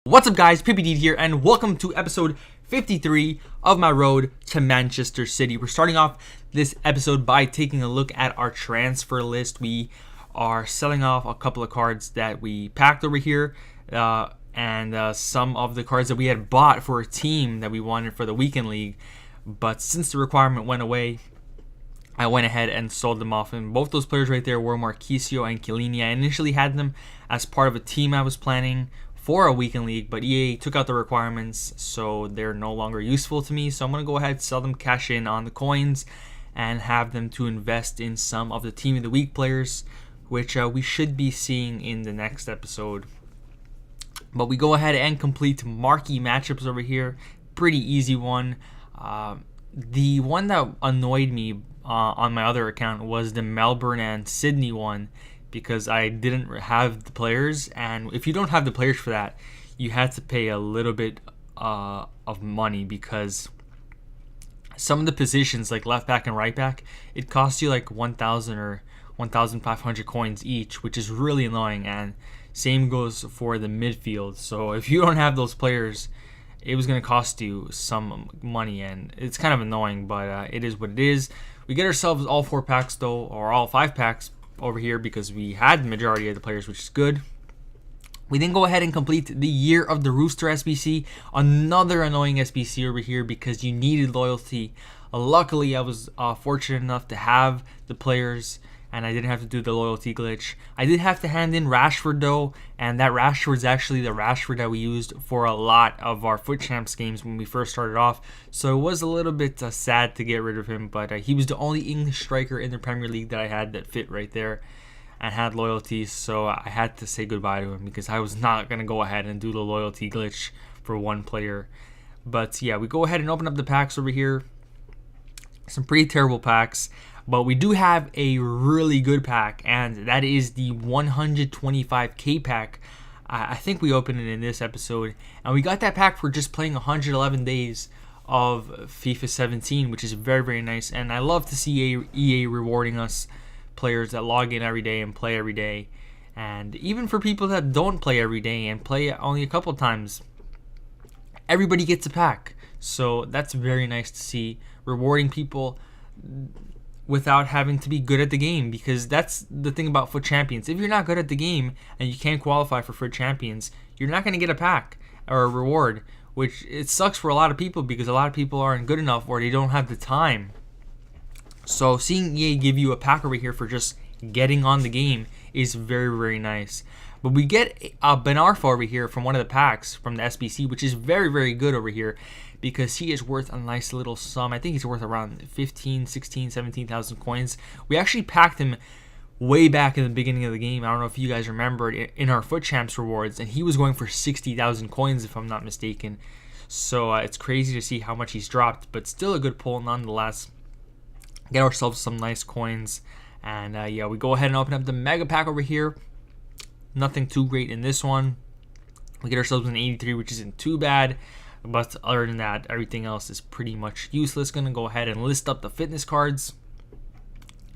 What's up guys, PPD here and welcome to episode 53 of my road to Manchester City. We're starting off this episode by taking a look at our transfer list. We are selling off a couple of cards that we packed over here and some of the cards that we had bought for a team that we wanted for the weekend league. But since the requirement went away, I went ahead and sold them off, and both those players right there were Marquisio and Chiellini. I initially had them as part of a team I was planning for a weekend league, but EA took out the requirements, so they're no longer useful to me. So I'm going to go ahead, sell them, cash in on the coins, and have them to invest in some of the Team of the Week players, which we should be seeing in the next episode. But we go ahead and complete marquee matchups over here. Pretty easy one. The one that annoyed me on my other account was the Melbourne and Sydney one, because I didn't have the players, and if you don't have the players for that, you had to pay a little bit of money, because some of the positions like left back and right back, it costs you like 1,000 or 1,500 coins each, which is really annoying. And same goes for the midfield. So if you don't have those players, it was going to cost you some money, and it's kind of annoying, but it is what it is. We get ourselves all 4 packs though, or all 5 packs over here, because we had the majority of the players, which is good. We then go ahead and complete the Year of the Rooster SBC. Another annoying SBC over here because you needed loyalty. Luckily, I was fortunate enough to have the players, and I didn't have to do the loyalty glitch. I did have to hand in Rashford though, and that Rashford's actually the Rashford that we used for a lot of our FUT Champs games when we first started off. So it was a little bit sad to get rid of him, but he was the only English striker in the Premier League that I had that fit right there and had loyalty. So I had to say goodbye to him because I was not going to go ahead and do the loyalty glitch for one player. But yeah, we go ahead and open up the packs over here. Some pretty terrible packs. But we do have a really good pack, and that is the 125k pack. I think we opened it in this episode, and we got that pack for just playing 111 days of FIFA 17, which is very, very nice. And I love to see EA rewarding us players that log in every day and play every day. And even for people that don't play every day and play only a couple times, everybody gets a pack. So that's very nice to see, rewarding people without having to be good at the game, because that's the thing about FUT Champions. If you're not good at the game and you can't qualify for FUT Champions, you're not going to get a pack or a reward, which it sucks for a lot of people because a lot of people aren't good enough or they don't have the time. So seeing EA give you a pack over here for just getting on the game is very, very nice. But we get Ben Arfa over here from one of the packs from the SBC, which is very, very good over here, because he is worth a nice little sum. I think he's worth around 15, 16, 17,000 coins. We actually packed him way back in the beginning of the game. I don't know if you guys remember in our FUT Champs rewards, and he was going for 60,000 coins if I'm not mistaken. So it's crazy to see how much he's dropped, but still a good pull nonetheless. Get ourselves some nice coins, and yeah, we go ahead and open up the mega pack over here. Nothing too great in this one. We get ourselves an 83, which isn't too bad. But other than that, everything else is pretty much useless. Going to go ahead and list up the fitness cards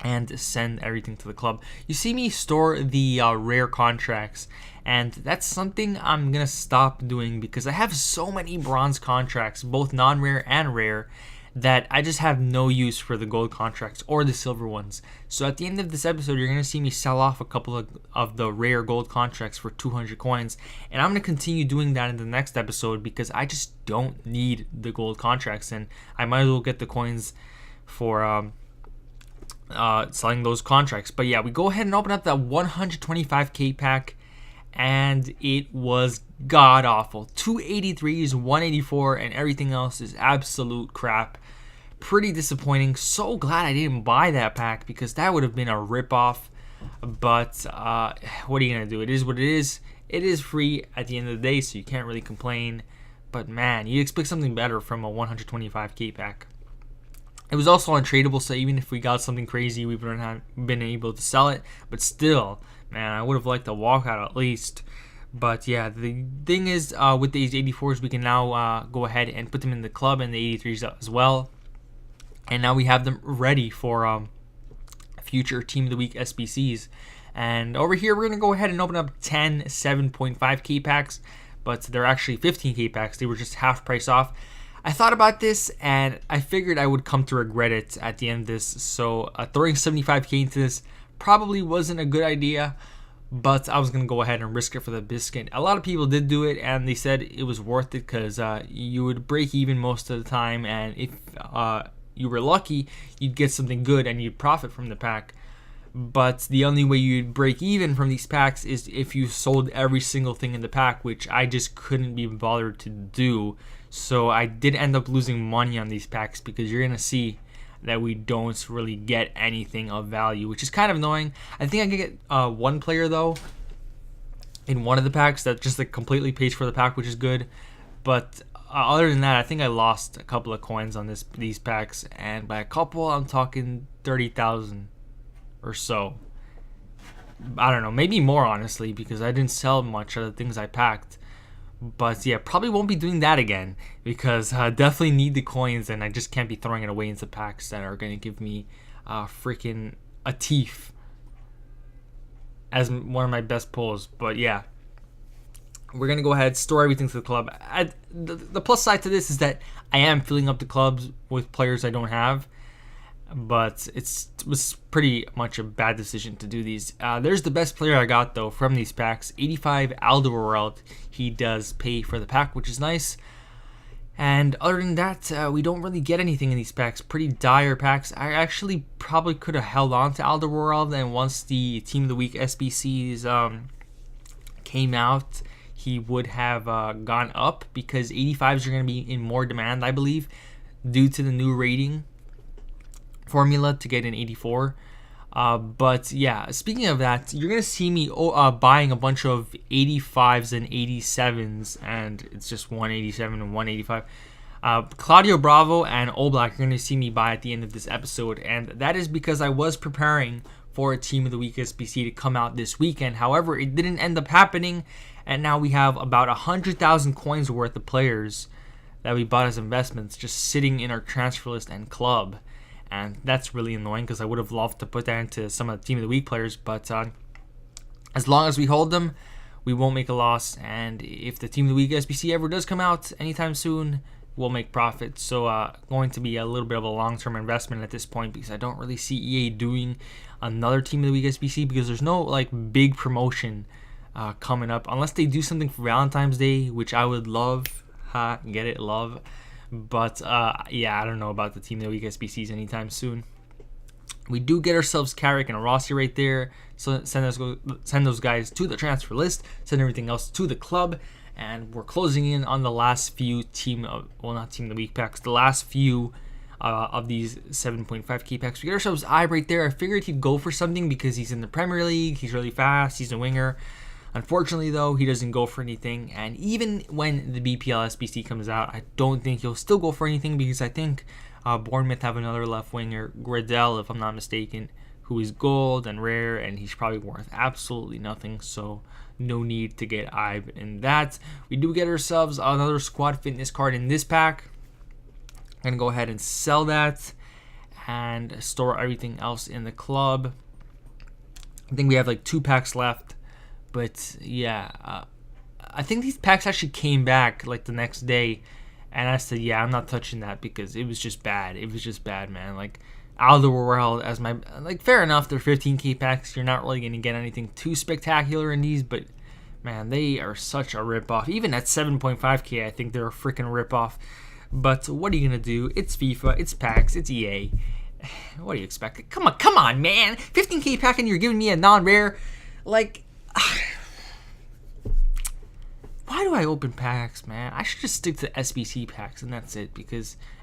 and send everything to the club. You see me store the rare contracts, and that's something I'm going to stop doing because I have so many bronze contracts, both non-rare and rare, that I just have no use for the gold contracts or the silver ones. So at the end of this episode, you're going to see me sell off a couple of the rare gold contracts for 200 coins. And I'm going to continue doing that in the next episode because I just don't need the gold contracts. And I might as well get the coins for selling those contracts. But yeah, we go ahead and open up that 125k pack. And it was god awful. 283s, 184, and everything else is absolute crap. Pretty disappointing. So glad I didn't buy that pack because that would have been a ripoff. But what are you gonna do? It is what it is. It is free at the end of the day, so you can't really complain. But man, you expect something better from a 125k pack. It was also untradeable, so even if we got something crazy, we wouldn't have been able to sell it. But still, man, I would have liked a walkout at least. But yeah, the thing is, with these 84s, we can now go ahead and put them in the club, and the 83s as well. And now we have them ready for future Team of the Week SBCs. And over here, we're going to go ahead and open up 10 7.5k packs. but they're actually 15k packs. They were just half price off. I thought about this and I figured I would come to regret it at the end of this. So throwing 75k into this probably wasn't a good idea, but I was going to go ahead and risk it for the biscuit. A lot of people did do it and they said it was worth it because you would break even most of the time, and if you were lucky, you'd get something good and you'd profit from the pack. But the only way you'd break even from these packs is if you sold every single thing in the pack, which I just couldn't be bothered to do. So I did end up losing money on these packs because you're going to see that we don't really get anything of value, which is kind of annoying. I think I could get one player though in one of the packs that just like completely pays for the pack, which is good. But other than that, I think I lost a couple of coins on these packs, and by a couple, I'm talking 30,000 or so. I don't know, maybe more honestly, because I didn't sell much of the things I packed. But yeah, probably won't be doing that again because I definitely need the coins, and I just can't be throwing it away into packs that are going to give me freaking a teeth as one of my best pulls. But yeah, we're going to go ahead, store everything to the club. The plus side to this is that I am filling up the clubs with players I don't have, but it was pretty much a bad decision to do these. There's the best player I got though from these packs, 85 Alderweireld. He does pay for the pack, which is nice. And other than that, we don't really get anything in these packs. Pretty dire packs. I actually probably could have held on to Alderweireld, and once the Team of the Week SBCs came out, he would have gone up because 85s are going to be in more demand, I believe, due to the new rating formula to get an 84. But yeah, speaking of that, you're gonna see me buying a bunch of 85s and 87s, and it's just 187 and 185. Claudio Bravo and Oblak you're gonna see me buy at the end of this episode, and that is because I was preparing for a Team of the Week SBC to come out this weekend. However, it didn't end up happening, and now we have about 100,000 coins worth of players that we bought as investments just sitting in our transfer list and club. And that's really annoying because I would have loved to put that into some of the Team of the Week players. But as long as we hold them, we won't make a loss. And if the Team of the Week SBC ever does come out anytime soon, we'll make profit. So going to be a little bit of a long-term investment at this point because I don't really see EA doing another Team of the Week SBC because there's no like big promotion coming up. Unless they do something for Valentine's Day, which I would love. Get it? Love. But yeah, I don't know about the Team of the Week SBCs anytime soon. We do get ourselves Carrick and Rossi right there. So send those guys to the transfer list. Send everything else to the club. And we're closing in on the last few not Team of the Week packs. The last few of these 7.5k packs. We get ourselves Ibe right there. I figured he'd go for something because he's in the Premier League. He's really fast. He's a winger. Unfortunately, though, he doesn't go for anything. And even when the BPL SBC comes out, I don't think he'll still go for anything because I think Bournemouth have another left winger, Gradel, if I'm not mistaken, who is gold and rare, and he's probably worth absolutely nothing. So no need to get Ibe in that. We do get ourselves another squad fitness card in this pack. I'm going to go ahead and sell that and store everything else in the club. I think we have like 2 packs left. But yeah, I think these packs actually came back like the next day, and I said, yeah, I'm not touching that because it was just bad. It was just bad, man. Like Alderweireld as my fair enough. They're 15k packs. You're not really gonna get anything too spectacular in these, but man, they are such a ripoff. Even at 7.5k, I think they're a freaking ripoff. But what are you gonna do? It's FIFA. It's packs. It's EA. What do you expect? Come on, man. 15k pack and you're giving me a non-rare, like. Why do I open packs, man? I should just stick to SBC packs and that's it,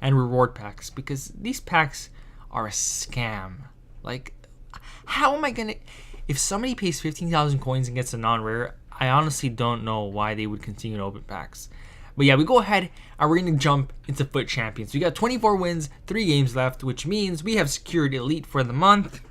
and reward packs, because these packs are a scam. Like, how am I gonna, if somebody pays 15,000 coins and gets a non-rare, I honestly don't know why they would continue to open packs. But yeah, we go ahead and we're gonna jump into FUT Champions. We got 24 wins, 3 games left, which means we have secured Elite for the month.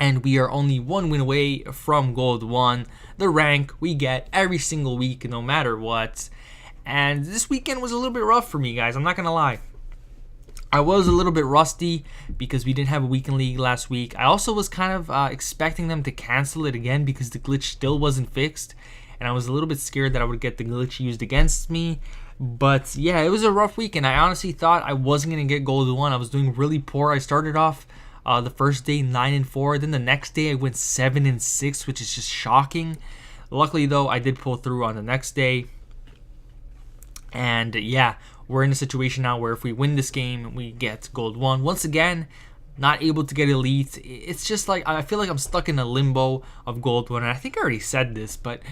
And we are only 1 win away from Gold 1, the rank we get every single week, no matter what. And this weekend was a little bit rough for me, guys. I'm not going to lie. I was a little bit rusty because we didn't have a weekend league last week. I also was kind of expecting them to cancel it again because the glitch still wasn't fixed. and I was a little bit scared that I would get the glitch used against me. But yeah, it was a rough week, and I honestly thought I wasn't going to get gold 1. I was doing really poor. I started off the first day 9-4, then the next day I went 7-6, which is just shocking. Luckily though, I did pull through on the next day. And yeah, we're in a situation now where if we win this game, we get gold 1. Once again, not able to get elite. It's just like, I feel like I'm stuck in a limbo of gold 1. And I think I already said this, but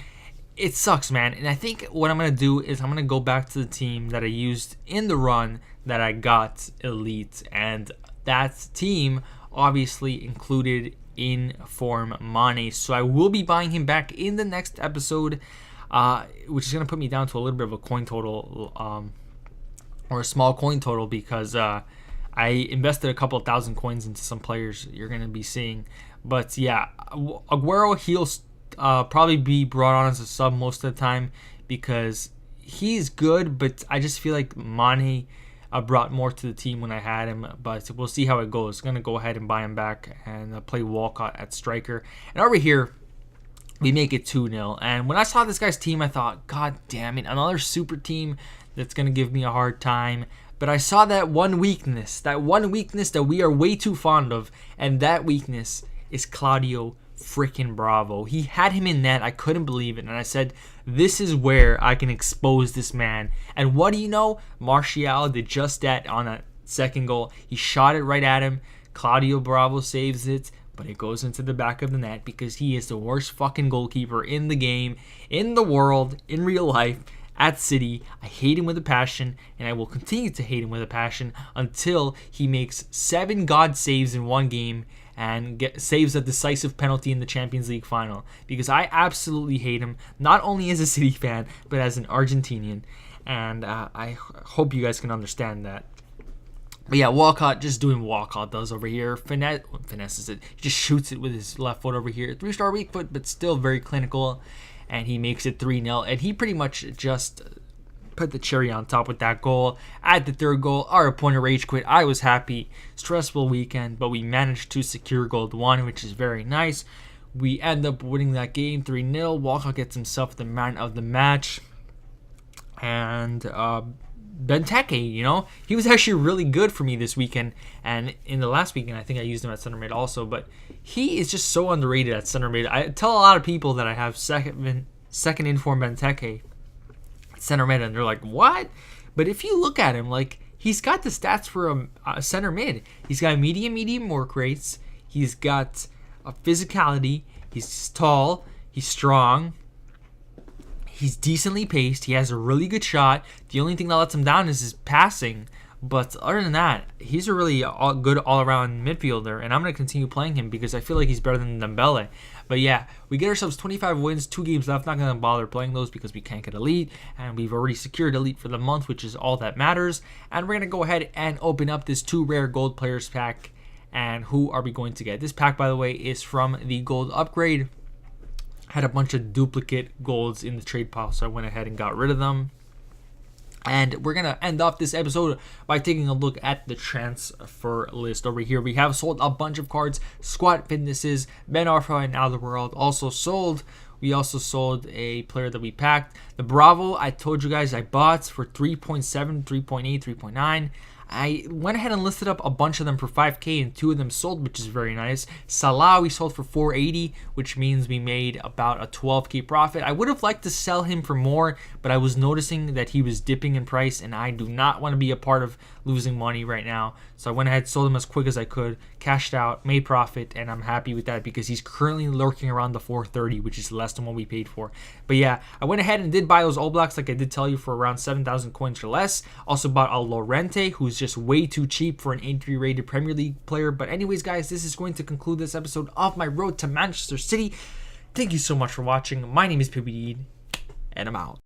it sucks, man. And I think what I'm going to do is I'm going to go back to the team that I used in the run that I got elite. And that team obviously included Inform Mane. So I will be buying him back in the next episode, which is going to put me down to a little bit of a coin total, or a small coin total, because I invested a couple of thousand coins into some players you're going to be seeing. But yeah, Aguero, he'll probably be brought on as a sub most of the time because he's good, but I just feel like Mane brought more to the team when I had him. But we'll see how it goes. Going to go ahead and buy him back and play Walcott at striker. And over here, we make it 2-0. And when I saw this guy's team, I thought, God damn it, another super team that's going to give me a hard time. But I saw that one weakness that we are way too fond of, and that weakness is Claudio freaking Bravo. He had him in net. I couldn't believe it, and I said, this is where I can expose this man. And what do you know? Martial did just that on that second goal. He shot it right at him. Claudio Bravo saves it, but it goes into the back of the net because he is the worst fucking goalkeeper in the game, in the world, in real life. At City, I hate him with a passion, and I will continue to hate him with a passion until he makes 7 God saves in one game and saves a decisive penalty in the Champions League final. Because I absolutely hate him, not only as a City fan, but as an Argentinian. And I hope you guys can understand that. But yeah, Walcott just doing Walcott does over here. Finesses it. He just shoots it with his left foot over here. 3-star weak foot, but still very clinical. And he makes it 3-0. And he pretty much just put the cherry on top with that goal. At the third goal, our opponent rage quit. I was happy. Stressful weekend, but we managed to secure gold 1, which is very nice. We end up winning that game 3-0. Walcott gets himself the man of the match. And Benteke, he was actually really good for me this weekend. And in the last weekend, I think I used him at center mid also. But he is just so underrated at center mid. I tell a lot of people that I have second inform Benteke at center mid, and they're like, what? But if you look at him, like, he's got the stats for a center mid. He's got medium work rates. He's got a physicality. He's tall. He's strong. He's decently paced. He has a really good shot. The only thing that lets him down is his passing. But other than that, he's a really good all-around midfielder. And I'm going to continue playing him because I feel like he's better than Dembele. But yeah, we get ourselves 25 wins, 2 games left. Not going to bother playing those because we can't get elite. And we've already secured elite for the month, which is all that matters. And we're going to go ahead and open up this 2 rare gold players pack. And who are we going to get? This pack, by the way, is from the gold upgrade. Had a bunch of duplicate golds in the trade pile, so I went ahead and got rid of them. And we're going to end off this episode by taking a look at the transfer list. Over here, we have sold a bunch of cards. Squad Fitnesses, Ben Arfa and Alderweireld also sold. We also sold a player that we packed. The Bravo, I told you guys I bought for 3.7, 3.8, 3.9. I went ahead and listed up a bunch of them for 5K, and 2 of them sold, which is very nice. Salah we sold for 480, which means we made about a 12K profit. I would have liked to sell him for more, but I was noticing that he was dipping in price, and I do not want to be a part of losing money right now. So I went ahead, sold him as quick as I could, cashed out, made profit, and I'm happy with that because he's currently lurking around the 430, which is less than what we paid for. But yeah, I went ahead and did buy those All Blacks like I did tell you for around 7,000 coins or less. Also bought a Llorente, who's just way too cheap for an 83 rated Premier League player. But anyways, guys, this is going to conclude this episode of my road to Manchester City. Thank you so much for watching. My name is PBD, and I'm out.